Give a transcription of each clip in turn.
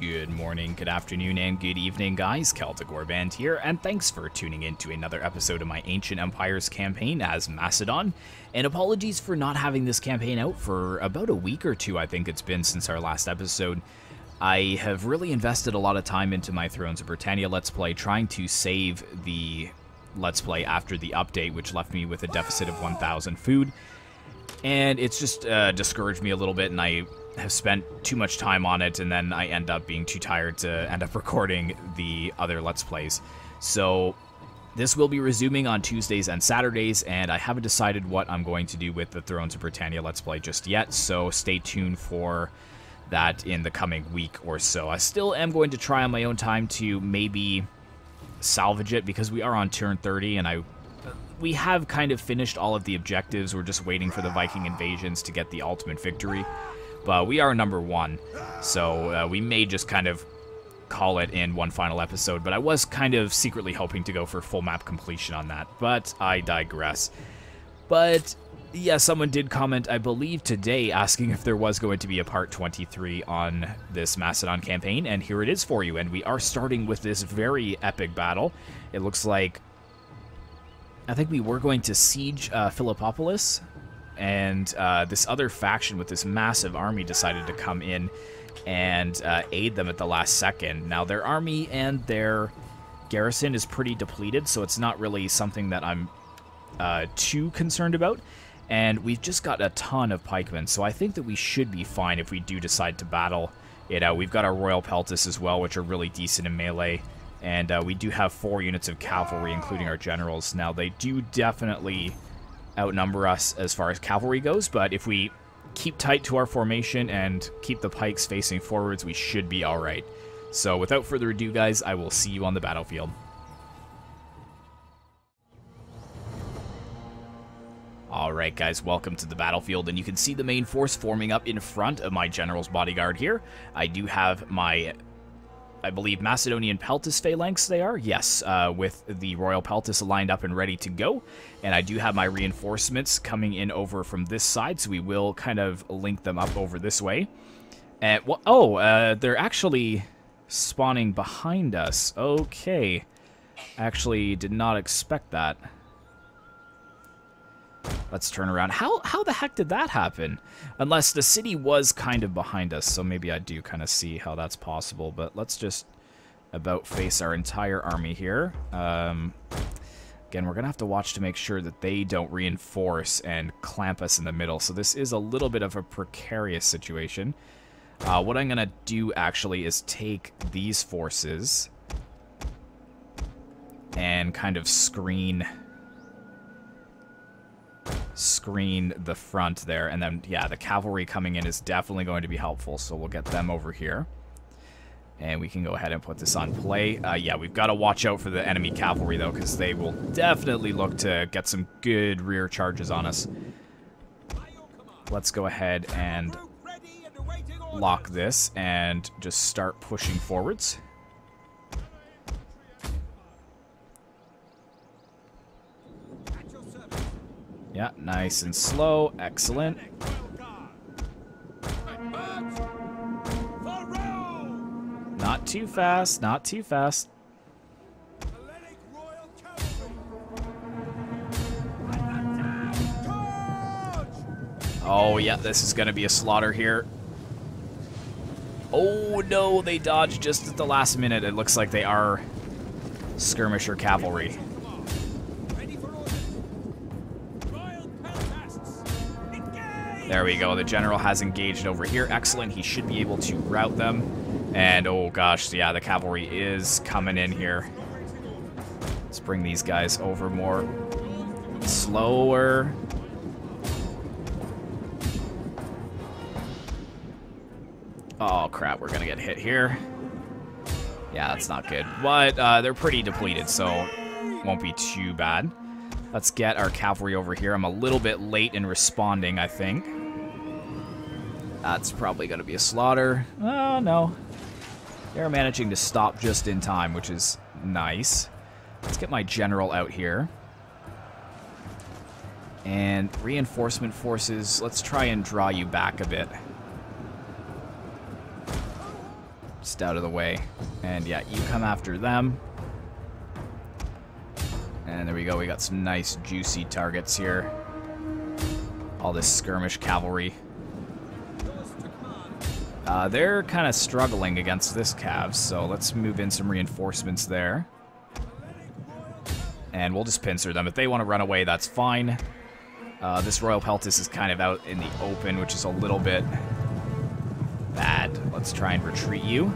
Good morning, good afternoon, and good evening, guys. Celtic Warband here, and thanks for tuning in to another episode of my Ancient Empires campaign as Macedon. And apologies for not having this campaign out for about a week or two, I think it's been since our last episode. I have really invested a lot of time into my Thrones of Britannia Let's Play, trying to save the Let's Play after the update, which left me with a deficit of 1,000 food. And it's just discouraged me a little bit, and I have spent too much time on it, and then I end up being too tired to end up recording the other Let's Plays. So this will be resuming on Tuesdays and Saturdays, and I haven't decided what I'm going to do with the Thrones of Britannia Let's Play just yet, so stay tuned for that in the coming week or so. I still am going to try on my own time to maybe salvage it, because we are on turn 30, and we have kind of finished all of the objectives. We're just waiting for the Viking invasions to get the ultimate victory. But we are number 1, so we may just kind of call it in one final episode. But I was kind of secretly hoping to go for full map completion on that, but I digress. But yeah, someone did comment, I believe today, asking if there was going to be a part 23 on this Macedon campaign, and here it is for you. And we are starting with this very epic battle. It looks like, I think we were going to siege Philippopolis, and this other faction with this massive army decided to come in and aid them at the last second. Now, their army and their garrison is pretty depleted, so it's not really something that I'm too concerned about. And we've just got a ton of pikemen, so I think that we should be fine if we do decide to battle it out. We've got our Royal Peltis as well, which are really decent in melee. And we do have 4 units of cavalry, including our generals. Now, they do definitely outnumber us as far as cavalry goes, but if we keep tight to our formation and keep the pikes facing forwards, we should be alright. So without further ado, guys, I will see you on the battlefield. Alright, guys, welcome to the battlefield, and you can see the main force forming up in front of my general's bodyguard here. I do have my, I believe, Macedonian Peltis phalanx they are. Yes, with the Royal Peltis lined up and ready to go. And I do have my reinforcements coming in over from this side, so we will kind of link them up over this way. And they're actually spawning behind us. Okay. Actually did not expect that. Let's turn around. How the heck did that happen? Unless the city was kind of behind us, so maybe I do kind of see how that's possible. But let's just about face our entire army here. Again, we're going to have to watch to make sure that they don't reinforce and clamp us in the middle. So this is a little bit of a precarious situation. What I'm going to do, actually, is take these forces and kind of screen the front there, and then, yeah, the cavalry coming in is definitely going to be helpful, so we'll get them over here. And we can go ahead and put this on play. Yeah, we've got to watch out for the enemy cavalry, though, because they will definitely look to get some good rear charges on us. Let's go ahead and lock this and just start pushing forwards. Yeah, nice and slow. Excellent. Not too fast, not too fast. Oh, yeah, this is going to be a slaughter here. Oh, no, they dodged just at the last minute. It looks like they are skirmisher cavalry. There we go. The general has engaged over here. Excellent. He should be able to rout them. And, oh gosh, yeah, the cavalry is coming in here. Let's bring these guys over more slower. Oh, crap. We're going to get hit here. Yeah, that's not good. But they're pretty depleted, so won't be too bad. Let's get our cavalry over here. I'm a little bit late in responding, I think. That's probably going to be a slaughter. Oh, no. They're managing to stop just in time, which is nice. Let's get my general out here. And reinforcement forces, let's try and draw you back a bit. Just out of the way. And yeah, you come after them. And there we go. We got some nice juicy targets here. All this skirmish cavalry. They're kind of struggling against this cav, so let's move in some reinforcements there. And we'll just pincer them. If they want to run away, that's fine. This Royal Peltis is kind of out in the open, which is a little bit bad. Let's try and retreat you.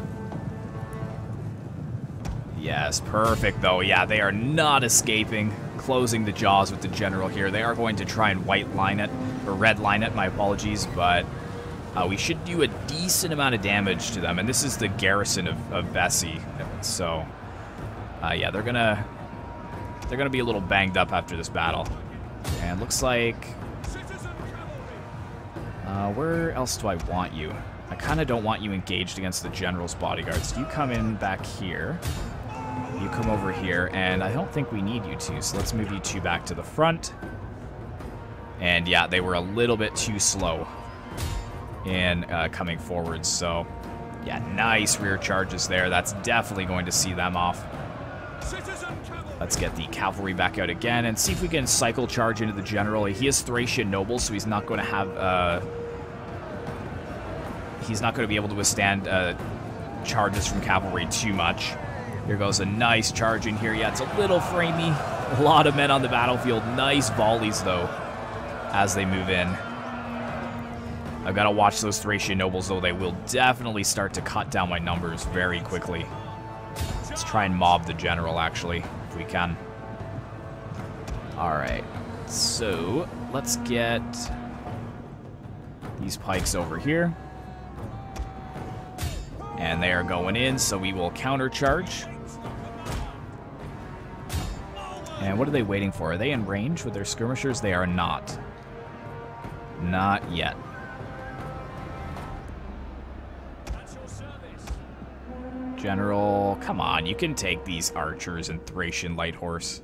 Yes, perfect, though. Yeah, they are not escaping. Closing the jaws with the general here. They are going to try and white line it, or red line it, my apologies, but we should do a decent amount of damage to them. And this is the garrison of Bessi, so yeah, they're gonna be a little banged up after this battle. And looks like where else do I want you? I kind of don't want you engaged against the general's bodyguards. You come in back here. You come over here, and I don't think we need you two, so let's move you two back to the front. And yeah, they were a little bit too slow in coming forward, so yeah, nice rear charges there. That's definitely going to see them off. Let's get the cavalry back out again and see if we can cycle charge into the general. He is Thracian noble, so he's not going to have he's not going to be able to withstand charges from cavalry too much. Here goes a nice charge in here. Yeah, it's a little framey. A lot of men on the battlefield. Nice volleys, though, as they move in. I've got to watch those Thracian nobles, though. They will definitely start to cut down my numbers very quickly. Let's try and mob the general, actually, if we can. All right. So let's get these pikes over here. And they are going in, so we will countercharge. And what are they waiting for? Are they in range with their skirmishers? They are not. Not yet. General, come on, you can take these archers and Thracian light horse.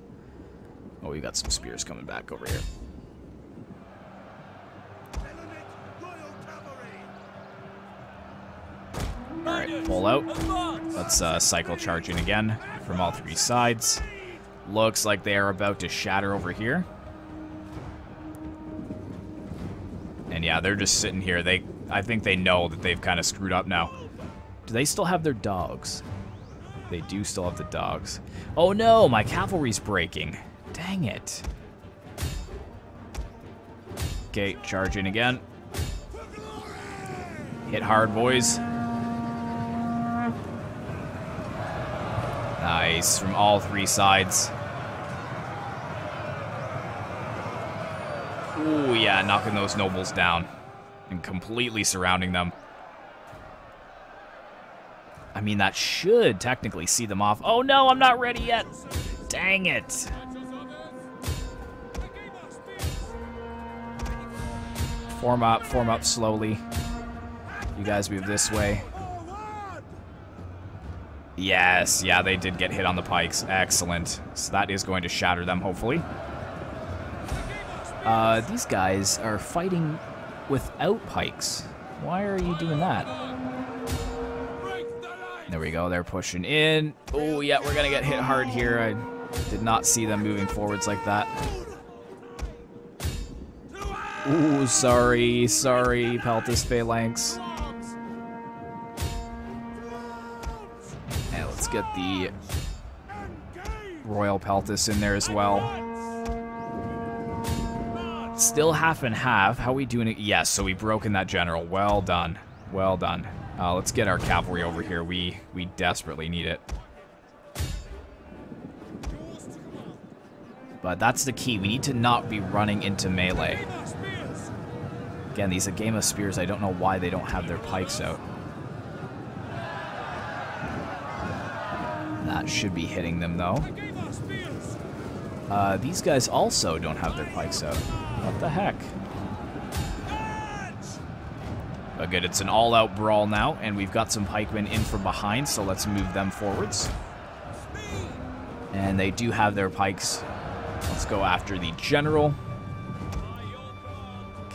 Oh, we got some spears coming back over here. Alright, pull out. Let's cycle charge in again from all three sides. Looks like they are about to shatter over here. And yeah, they're just sitting here. I think they know that they've kind of screwed up now. Do they still have their dogs? They do still have the dogs. Oh no, my cavalry's breaking. Dang it. Okay, charge in again. Hit hard, boys. Nice, from all three sides. Ooh, yeah, knocking those nobles down and completely surrounding them. I mean, that should technically see them off. Oh no, I'm not ready yet. Dang it. Form up slowly. You guys move this way. Yes, yeah, they did get hit on the pikes. Excellent. So that is going to shatter them, hopefully. These guys are fighting without pikes. Why are you doing that? There we go, they're pushing in. Oh, yeah, we're gonna get hit hard here. I did not see them moving forwards like that. Ooh, sorry, Peltis Phalanx. And let's get the Royal Peltis in there as well. Still half and half. How are we doing it? Yes, so we broke in that general. Well done. Well done. Let's get our cavalry over here. We desperately need it. But that's the key. We need to not be running into melee. Again, these are a game of spears. I don't know why they don't have their pikes out. That should be hitting them, though. These guys also don't have their pikes out. What the heck? But good, it's an all-out brawl now, and we've got some pikemen in from behind, so let's move them forwards. And they do have their pikes. Let's go after the general.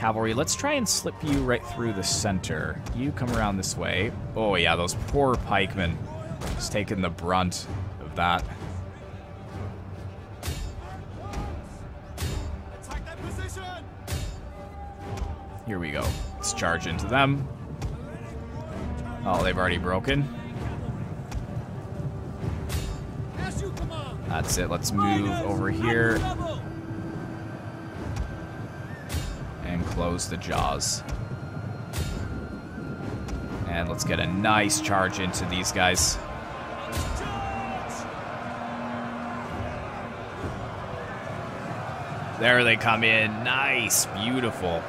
Cavalry, let's try and slip you right through the center. You come around this way. Oh yeah, those poor pikemen. Just taking the brunt of that. Attack that position. Here we go. Let's charge into them. Oh, they've already broken. As you command. That's it. Let's move over here and close the jaws. And let's get a nice charge into these guys. There they come in. Nice. Beautiful.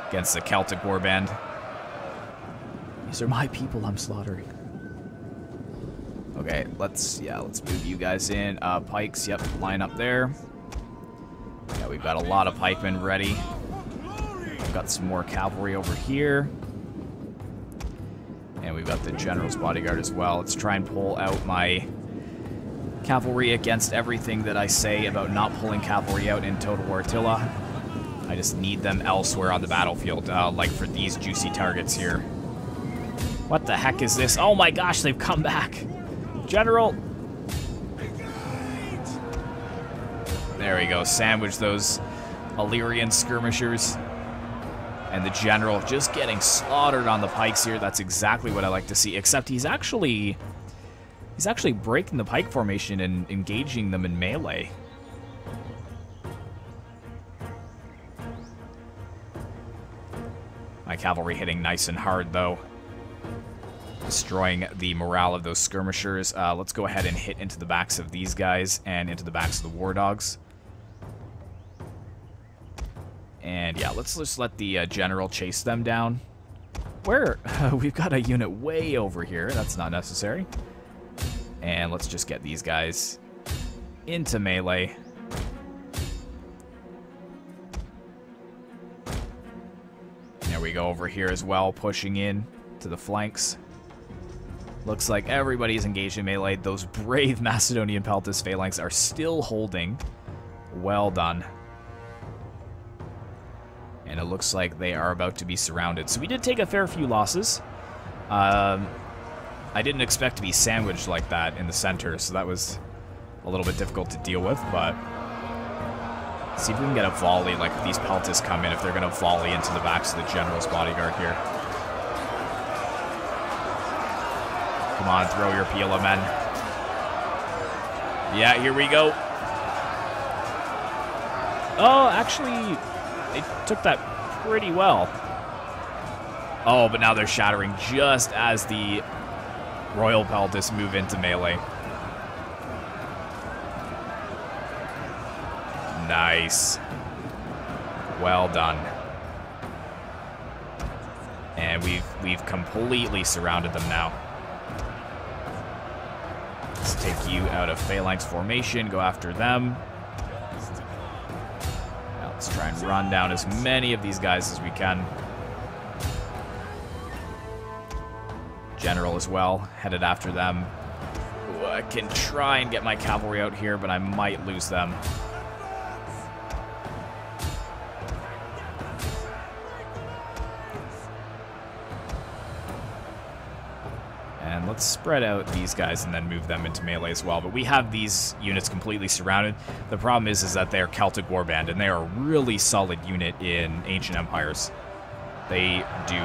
Against the Celtic warband. These are my people I'm slaughtering. Okay, let's move you guys in. Pikes, yep, line up there. Yeah, we've got a lot of pikemen ready. We've got some more cavalry over here. And we've got the general's bodyguard as well. Let's try and pull out my cavalry against everything that I say about not pulling cavalry out in Total War Attila. I just need them elsewhere on the battlefield, like for these juicy targets here. What the heck is this? Oh my gosh, they've come back. General. There we go. Sandwich those Illyrian skirmishers. And the general just getting slaughtered on the pikes here. That's exactly what I like to see. Except he's actually breaking the pike formation and engaging them in melee. My cavalry hitting nice and hard, though. Destroying the morale of those skirmishers. Let's go ahead and hit into the backs of these guys and into the backs of the war dogs. And yeah, let's just let the general chase them down. Where? We've got a unit way over here. That's not necessary. And let's just get these guys into melee. There we go over here as well, pushing in to the flanks. Looks like everybody's engaged in melee. Those brave Macedonian Peltas phalanx are still holding. Well done. And it looks like they are about to be surrounded. So we did take a fair few losses. I didn't expect to be sandwiched like that in the center, so that was a little bit difficult to deal with, but let's see if we can get a volley, like if these Peltas come in, if they're going to volley into the backs of the general's bodyguard here. Come on, throw your Pila, men. Yeah, here we go. Oh, actually, they took that pretty well. Oh, but now they're shattering just as the Royal Peltas move into melee. Nice. Well done. And we've completely surrounded them now. Let's take you out of phalanx formation, go after them. Now let's try and run down as many of these guys as we can. General as well, headed after them. Ooh, I can try and get my cavalry out here, but I might lose them. And let's spread out these guys and then move them into melee as well. But we have these units completely surrounded. The problem is that they're Celtic warband, and they are a really solid unit in ancient empires. They do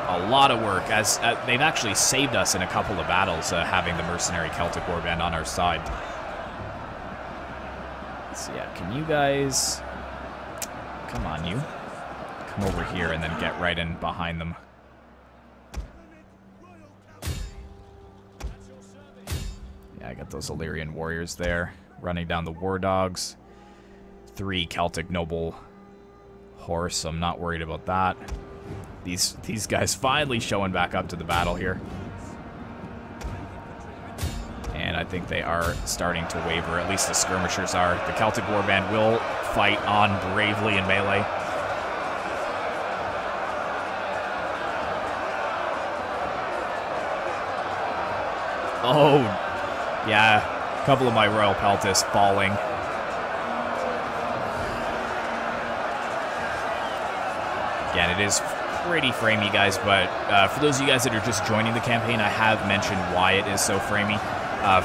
a lot of work, as they've actually saved us in a couple of battles, having the mercenary Celtic warband on our side. So yeah, can you guys... Come on, you. Come over here and then get right in behind them. Yeah, I got those Illyrian warriors there, running down the war dogs. 3 Celtic noble horse, so I'm not worried about that. These guys finally showing back up to the battle here. And I think they are starting to waver, at least the skirmishers are. The Celtic warband will fight on bravely in melee. Oh, yeah, a couple of my Royal Peltas falling. Again, it is pretty framey, guys, but for those of you guys that are just joining the campaign, I have mentioned why it is so framey.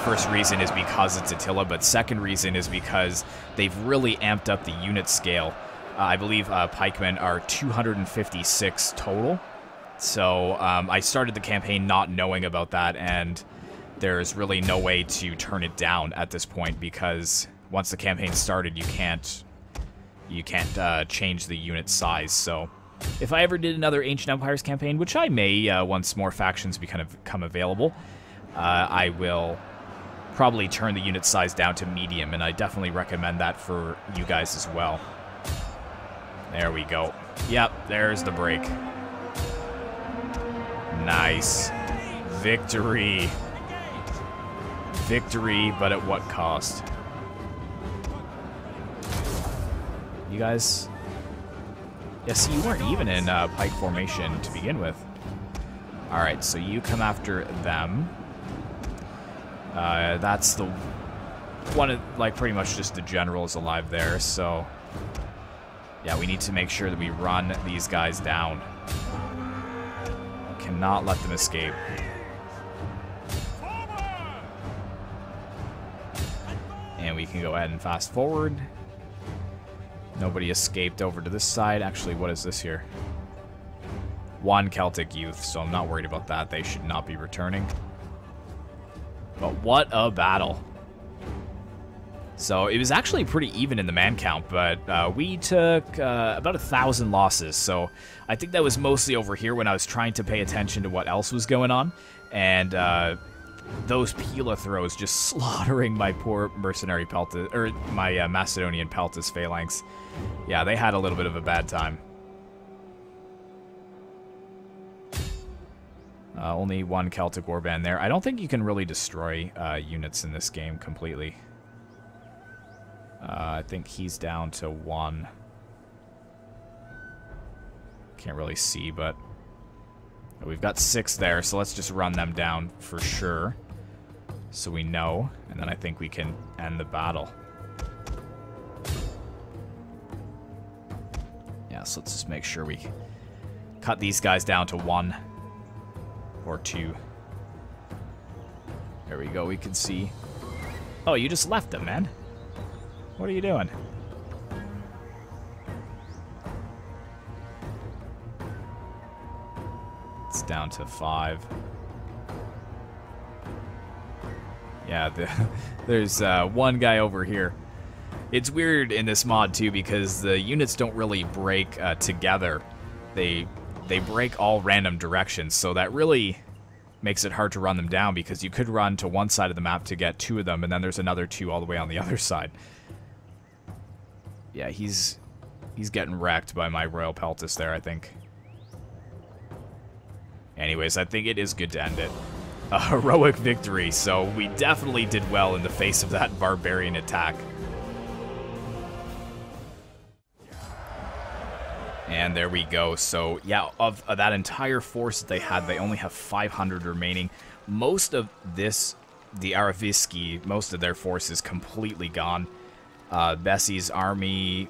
First reason is because it's Attila, but second reason is because they've really amped up the unit scale. I believe pikemen are 256 total. So I started the campaign not knowing about that, and there's really no way to turn it down at this point, because once the campaign started, you can't change the unit size. So if I ever did another Ancient Empires campaign, which I may once more factions become available, I will probably turn the unit size down to medium, and I definitely recommend that for you guys as well. There we go. Yep, there's the break. Nice. Victory. Victory, but at what cost? You guys... Yeah, see, you weren't even in pike formation to begin with. Alright, so you come after them. That's the one of, like, pretty much just the general is alive there, so... Yeah, we need to make sure that we run these guys down. Cannot let them escape. And we can go ahead and fast forward. Nobody escaped over to this side. Actually, what is this here? One Celtic youth, so I'm not worried about that. They should not be returning. But what a battle. So it was actually pretty even in the man count, but we took about 1,000 losses. So I think that was mostly over here when I was trying to pay attention to what else was going on. And those Pila throws just slaughtering my poor mercenary Peltas, or my Macedonian Peltas phalanx. Yeah, they had a little bit of a bad time. Only one Celtic warband there. I don't think you can really destroy units in this game completely. I think he's down to 1. Can't really see, but we've got 6 there, so let's just run them down for sure, so we know, and then I think we can end the battle. Yeah, so let's just make sure we cut these guys down to 1 or 2. There we go, we can see. Oh, you just left them, man. What are you doing? It's down to 5. Yeah, there's one guy over here. It's weird in this mod too because the units don't really break together. They break all random directions, so that really makes it hard to run them down because you could run to one side of the map to get 2 of them, and then there's another 2 all the way on the other side. Yeah, he's getting wrecked by my Royal Peltas there, I think. Anyways, I think it is good to end it. A heroic victory, so we definitely did well in the face of that barbarian attack. And there we go. So, yeah, of that entire force that they had, they only have 500 remaining. Most of this, the Eravisci, most of their force is completely gone. Bessi's army,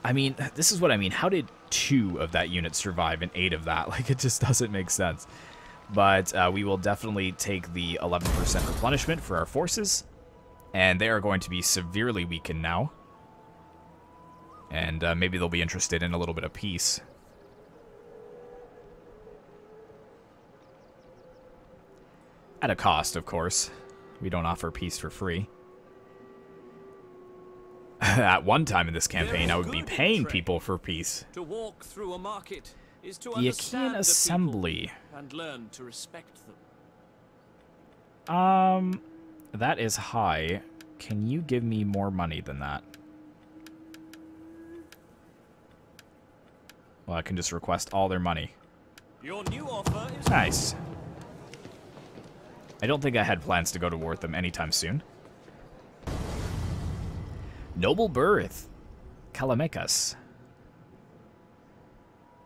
I mean, this is what I mean. How did 2 of that unit survive and 8 of that? Like, it just doesn't make sense. But we will definitely take the 11% replenishment for our forces. And they are going to be severely weakened now. And maybe they'll be interested in a little bit of peace. At a cost, of course. We don't offer peace for free. At one time in this campaign, I would be paying people for peace. To walk through a market is to The understand Achaean Assembly. and learn to respect them. That is high. Can you give me more money than that? Well, I can just request all their money. Your new offer is Nice. I don't think I had plans to go to war with them anytime soon. Noble birth. Kalamekas.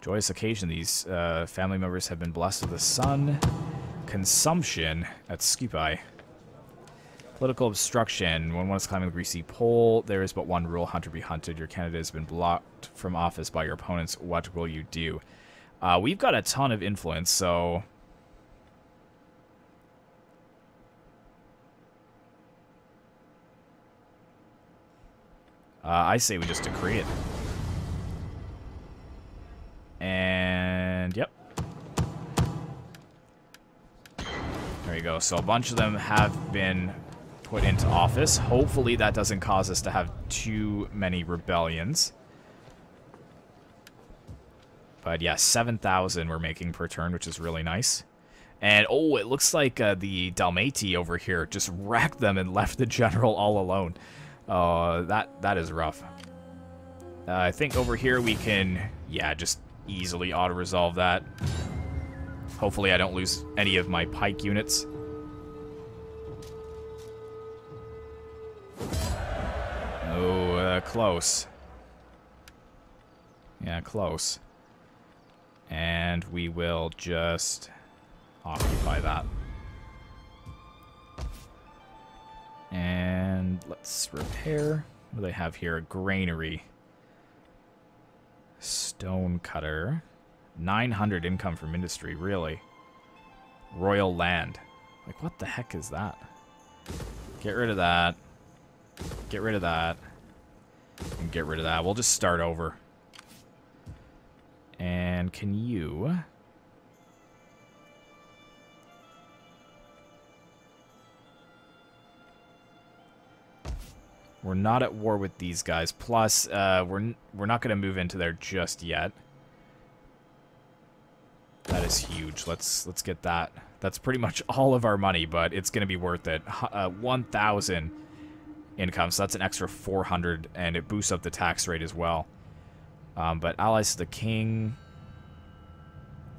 Joyous occasion. These family members have been blessed with a son. Consumption at Skipai. Political obstruction. When one is climbing the greasy pole, there is but one rule: hunter be hunted. Your candidate has been blocked from office by your opponents. What will you do? We've got a ton of influence, so... I say we just decree it. And, yep. There you go. So a bunch of them have been put into office. Hopefully that doesn't cause us to have too many rebellions. But yeah, 7,000 we're making per turn, which is really nice. And, oh, it looks like the Dalmati over here just wrecked them and left the general all alone. That is rough. I think over here we can, yeah, just easily auto-resolve that. Hopefully I don't lose any of my pike units. Oh, close. Yeah, close. And we will just occupy that. And let's repair. What do they have here? A granary. Stone cutter. 900 income from industry, really. Royal land. Like, what the heck is that? Get rid of that. Get rid of that. And get rid of that. We'll just start over. And can you... We're not at war with these guys. Plus, we're not going to move into there just yet. That is huge. Let's get that. That's pretty much all of our money, but it's going to be worth it. 1,000 income, so that's an extra 400, and it boosts up the tax rate as well. But allies to the king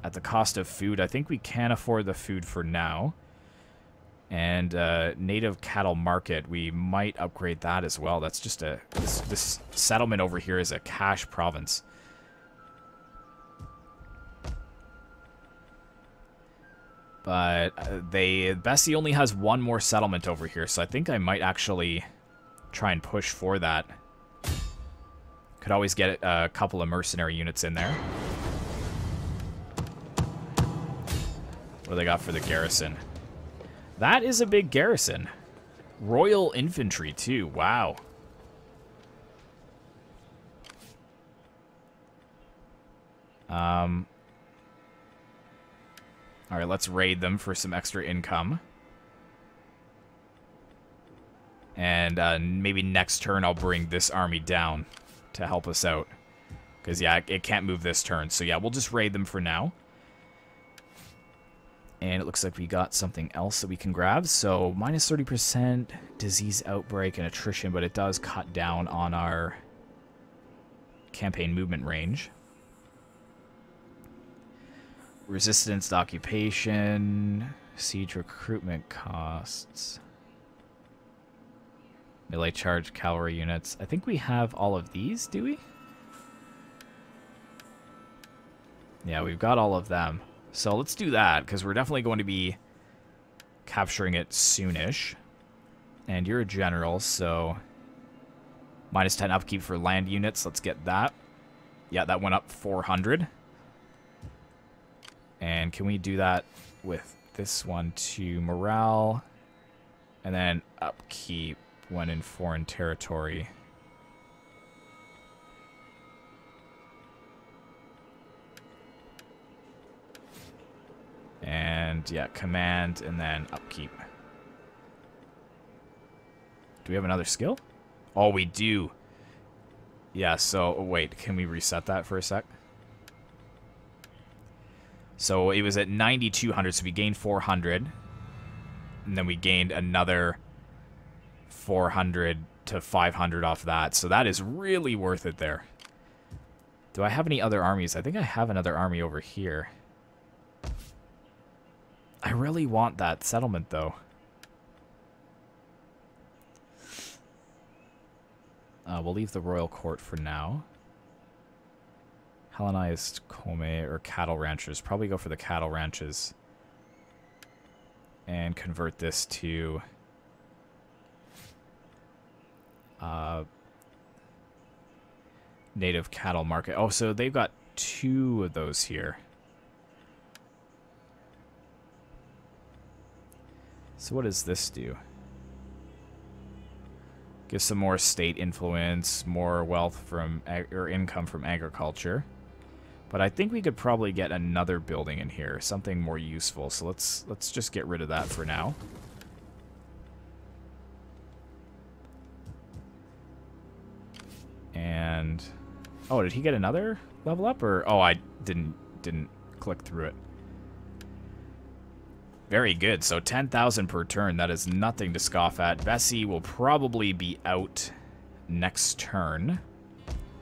at the cost of food. I think we can afford the food for now. And native cattle market, we might upgrade that as well. That's just a... This settlement over here is a cash province. But Bessi only has one more settlement over here, so I think I might actually try and push for that. Could always get a couple of mercenary units in there. What do they got for the garrison? That is a big garrison. Royal infantry, too. Wow. Alright, let's raid them for some extra income. And maybe next turn I'll bring this army down to help us out. Because, yeah, it can't move this turn. So, yeah, we'll just raid them for now. And it looks like we got something else that we can grab. So, minus 30% disease outbreak and attrition, but it does cut down on our campaign movement range. Resistance to occupation, siege recruitment costs, melee charge cavalry units. I think we have all of these, do we? Yeah, we've got all of them. So let's do that, because we're definitely going to be capturing it soonish. And you're a general, so minus 10 upkeep for land units. Let's get that. Yeah, that went up 400. And can we do that with this one to morale? And then upkeep when in foreign territory. And, yeah, command, and then upkeep. Do we have another skill? Oh, we do. Yeah, so, wait, can we reset that for a sec? So, it was at 9,200, so we gained 400. And then we gained another 400 to 500 off that. So, that is really worth it there. Do I have any other armies? I think I have another army over here. I really want that settlement, though. We'll leave the royal court for now. Hellenized Come or cattle ranchers. Probably go for the cattle ranches. And convert this to Native cattle market. Oh, so they've got 2 of those here. So what does this do? Gives some more state influence, more wealth from or income from agriculture. But I think we could probably get another building in here, something more useful. So let's just get rid of that for now. And oh, did he get another level up, or oh, I didn't click through it. Very good. So 10,000 per turn. That is nothing to scoff at. Bessi will probably be out next turn.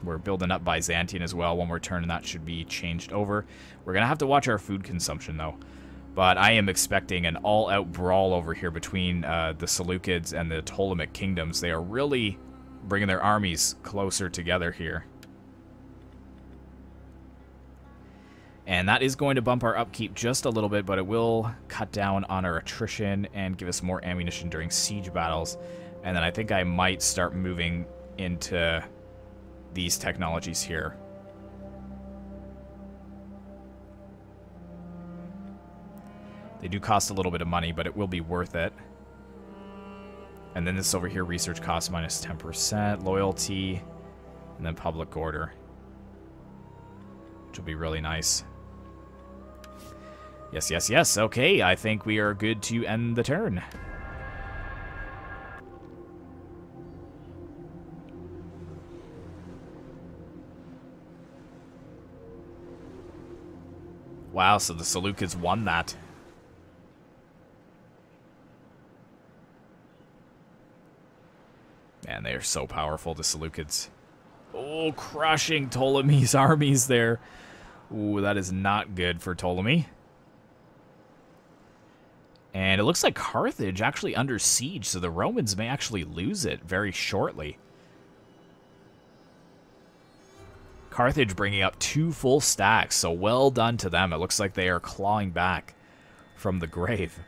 We're building up Byzantium as well. One more turn, and that should be changed over. We're going to have to watch our food consumption, though. But I am expecting an all-out brawl over here between the Seleucids and the Ptolemaic kingdoms. They are really bringing their armies closer together here. And that is going to bump our upkeep just a little bit, but it will cut down on our attrition and give us more ammunition during siege battles. And then I think I might start moving into these technologies here. They do cost a little bit of money, but it will be worth it. And then this over here, research costs minus 10%, loyalty, and then public order, which will be really nice. Yes, yes, yes. Okay, I think we are good to end the turn. Wow, so the Seleucids won that. Man, they are so powerful, the Seleucids. Oh, crushing Ptolemy's armies there. Ooh, that is not good for Ptolemy. And it looks like Carthage actually under siege, so the Romans may actually lose it very shortly. Carthage bringing up 2 full stacks, so well done to them. It looks like they are clawing back from the grave.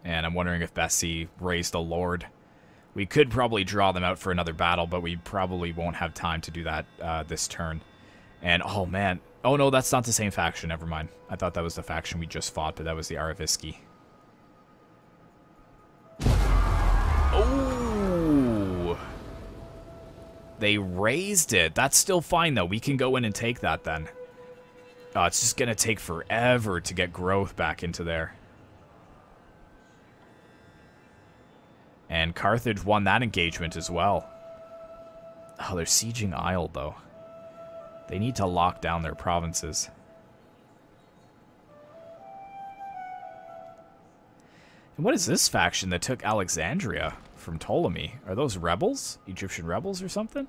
And I'm wondering if Bessi raised a lord. We could probably draw them out for another battle, but we probably won't have time to do that this turn. And, oh man. Oh no, that's not the same faction. Never mind. I thought that was the faction we just fought, but that was the Eravisci. Oh! They raised it. That's still fine, though. We can go in and take that, then. Oh, it's just going to take forever to get growth back into there. And Carthage won that engagement as well. Oh, they're sieging Isle, though. They need to lock down their provinces. And what is this faction that took Alexandria from Ptolemy? Are those rebels? Egyptian rebels or something?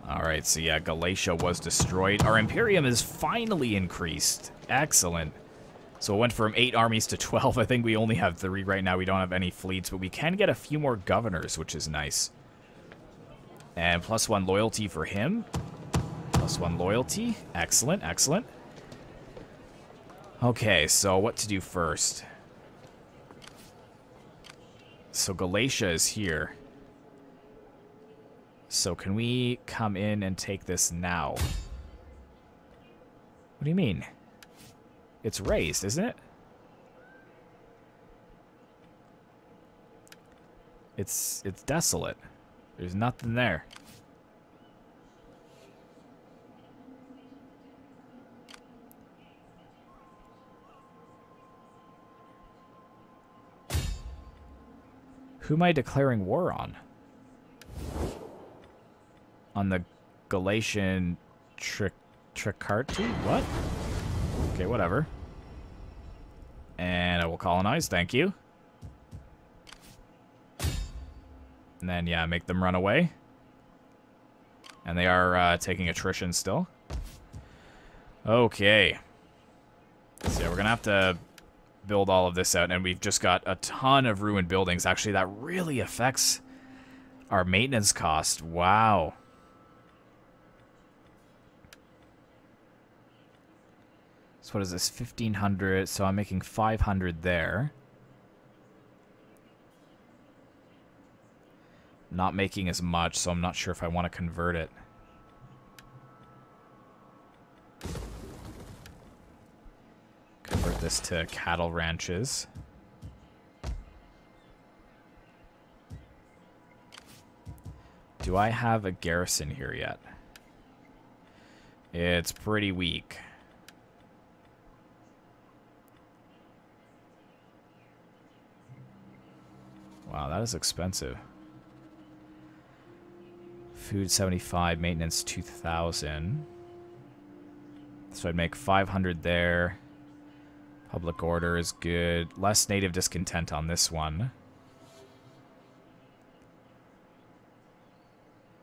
Alright, so yeah, Galatia was destroyed. Our Imperium is finally increased. Excellent. So it went from 8 armies to 12. I think we only have 3 right now. We don't have any fleets, but we can get a few more governors, which is nice. And +1 loyalty for him. +1 loyalty. Excellent, excellent. Okay, so what to do first? So Galatia is here. So can we come in and take this now? What do you mean? It's raised, isn't it? It's desolate. There's nothing there. Who am I declaring war on? On the Galatian Tricarty? What? Okay, whatever. And I will colonize, thank you. And then, yeah, make them run away. And they are taking attrition still. Okay. So yeah, we're going to have to build all of this out. And we've just got a ton of ruined buildings. Actually, that really affects our maintenance cost. Wow. So what is this? 1,500. So I'm making 500 there. Not making as much, so I'm not sure if I want to convert it. Convert this to cattle ranches. Do I have a garrison here yet? It's pretty weak. Wow, that is expensive. Food 75, maintenance 2,000. So I'd make 500 there. Public order is good. Less native discontent on this one.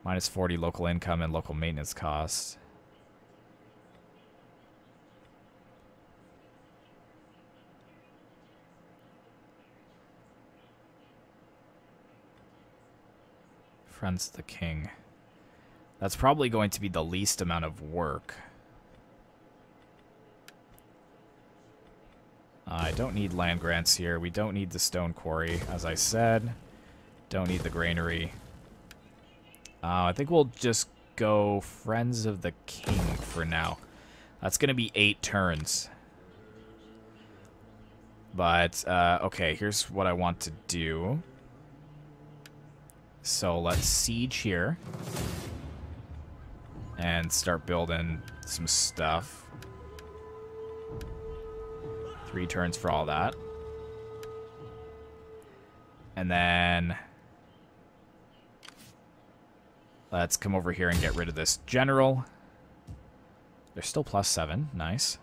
Minus 40 local income and local maintenance costs. Friends of the King. That's probably going to be the least amount of work. I don't need land grants here. We don't need the stone quarry, as I said. Don't need the granary. I think we'll just go Friends of the King for now. That's going to be 8 turns. But, okay, here's what I want to do. So let's siege here. And start building some stuff. 3 turns for all that. And then let's come over here and get rid of this general. They're still +7. Nice.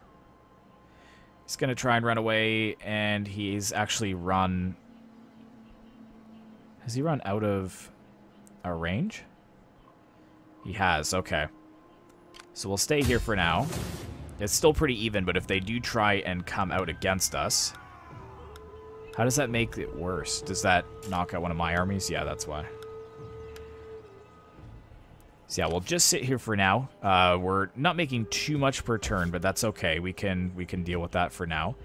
He's going to try and run away, and he's actually run... Has he run out of our range? He has, okay. So we'll stay here for now. It's still pretty even, but if they do try and come out against us... How does that make it worse? Does that knock out one of my armies? Yeah, that's why. So yeah, we'll just sit here for now. We're not making too much per turn, but that's okay. We can deal with that for now.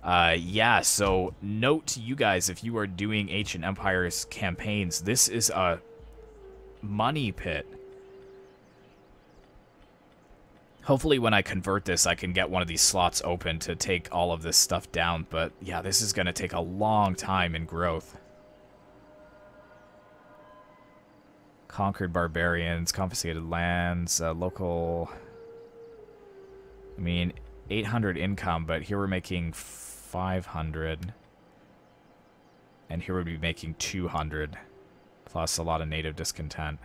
Yeah, so note to you guys, if you are doing Ancient Empires campaigns, this is a money pit. Hopefully when I convert this, I can get one of these slots open to take all of this stuff down. But yeah, this is going to take a long time in growth. Conquered barbarians, confiscated lands, local... I mean, 800 income, but here we're making 500. And here we'd be making 200. Plus a lot of native discontent.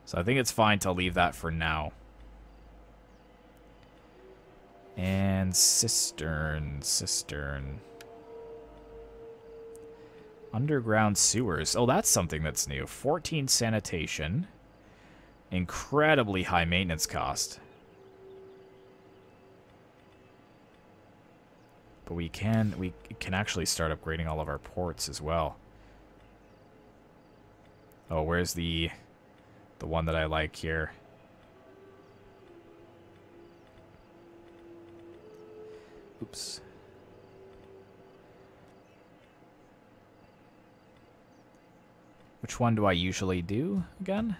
So I think it's fine to leave that for now. And cistern. Underground sewers. Oh, that's something that's new. 14 sanitation. Incredibly high maintenance cost. But we can actually start upgrading all of our ports as well. Oh, where's the one that I like here? Oops. Which one do I usually do again?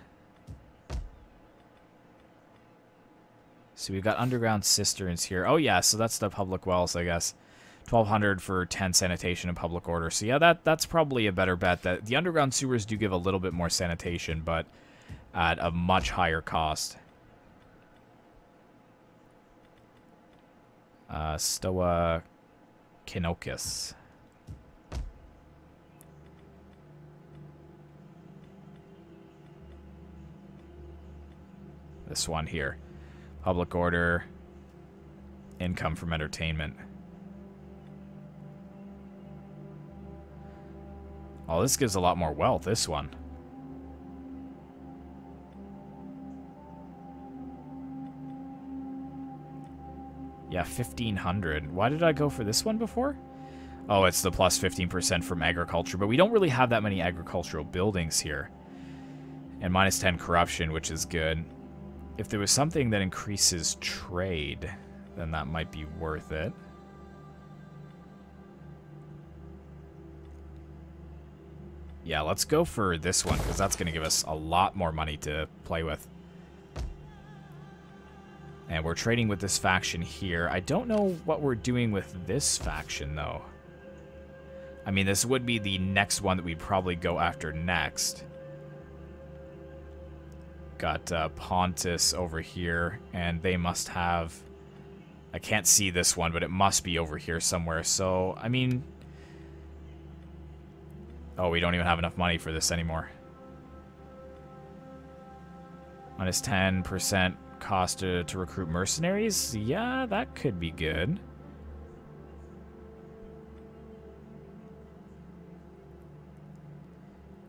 So we've got underground cisterns here. Oh yeah, so that's the public wells, I guess. 1,200 for 10 sanitation and public order. So yeah, that's probably a better bet. That the underground sewers do give a little bit more sanitation, but at a much higher cost. Stoa Kinokis. This one here. Public order. Income from entertainment. Oh, this gives a lot more wealth, this one. Yeah, 1,500. Why did I go for this one before? Oh, it's the plus 15% from agriculture, but we don't really have that many agricultural buildings here. And minus 10 corruption, which is good. If there was something that increases trade, then that might be worth it. Yeah, let's go for this one, because that's going to give us a lot more money to play with. And we're trading with this faction here. I don't know what we're doing with this faction, though. I mean, this would be the next one that we'd probably go after next. Got Pontus over here, and they must have... I can't see this one, but it must be over here somewhere. So, I mean... Oh, we don't even have enough money for this anymore. Minus 10% cost to recruit mercenaries? Yeah, that could be good.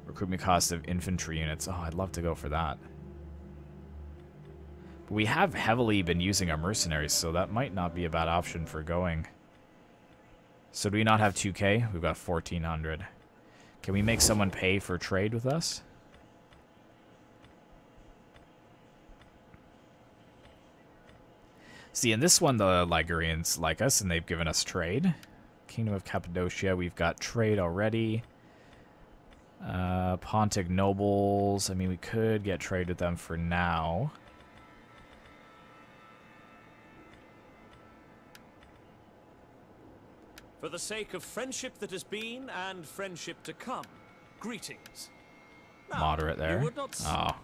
Recruitment cost of infantry units. Oh, I'd love to go for that. But we have heavily been using our mercenaries, so that might not be a bad option for going. So do we not have 2k? We've got 1,400. Can we make someone pay for trade with us? See, in this one, the Ligurians like us, and they've given us trade. Kingdom of Cappadocia, we've got trade already. Pontic nobles, I mean, we could get trade with them for now. For the sake of friendship that has been and friendship to come, greetings. Now, Moderate there. you would not... Oh.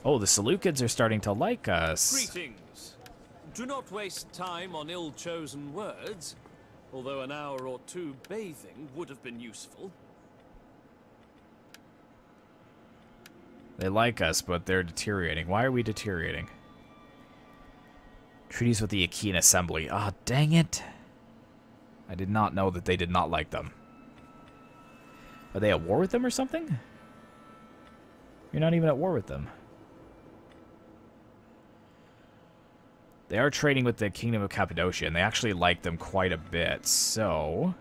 Oh, the Seleucids are starting to like us. Greetings. Do not waste time on ill-chosen words, although an hour or two bathing would have been useful. They like us, but they're deteriorating. Why are we deteriorating? Treaties with the Achaean Assembly. Ah, oh, dang it. I did not know that they did not like them. Are they at war with them or something? You're not even at war with them. They are trading with the Kingdom of Cappadocia, and they actually like them quite a bit. So,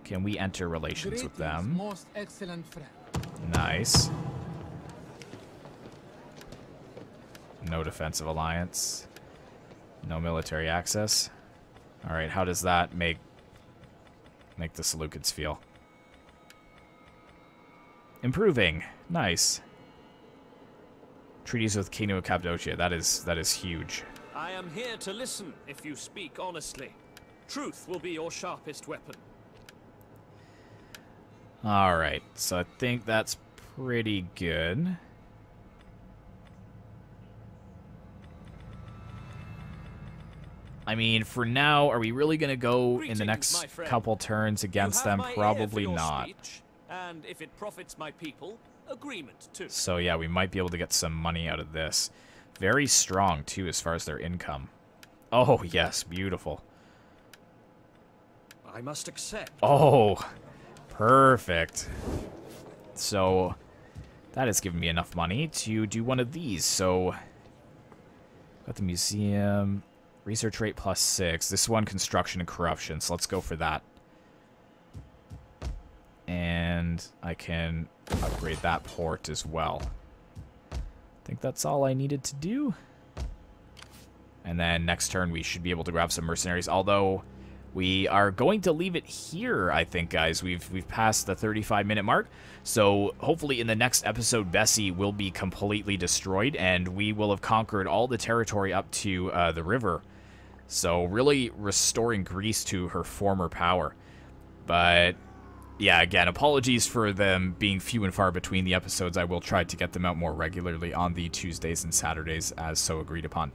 can we enter relations with them? Most excellent friend. Nice. No defensive alliance. No military access. Alright, how does that make the Seleucids feel? Improving. Nice. Treaties with Kingdom of Cappadocia. That is huge. I am here to listen if you speak honestly. Truth will be your sharpest weapon. Alright, so I think that's pretty good. I mean, for now, are we really going to go in the next couple turns against them? Probably not. Speech, and if it profits my people, agreement too. So yeah, we might be able to get some money out of this. Very strong, too, as far as their income. Oh, yes, beautiful. I must accept. Oh, perfect. So, that has given me enough money to do one of these. So, got the museum, research rate +6. This one, construction and corruption, so let's go for that. And I can upgrade that port as well. I think that's all I needed to do. And then next turn we should be able to grab some mercenaries, although we are going to leave it here, I think, guys. We've passed the 35-minute mark, so hopefully in the next episode Bessi will be completely destroyed and we will have conquered all the territory up to the river. So really restoring Greece to her former power. But yeah, again, apologies for them being few and far between the episodes. I will try to get them out more regularly on the Tuesdays and Saturdays as so agreed upon.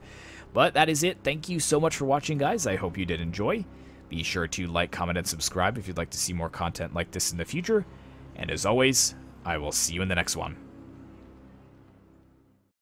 But that is it. Thank you so much for watching, guys. I hope you did enjoy. Be sure to like, comment, and subscribe if you'd like to see more content like this in the future. And as always, I will see you in the next one.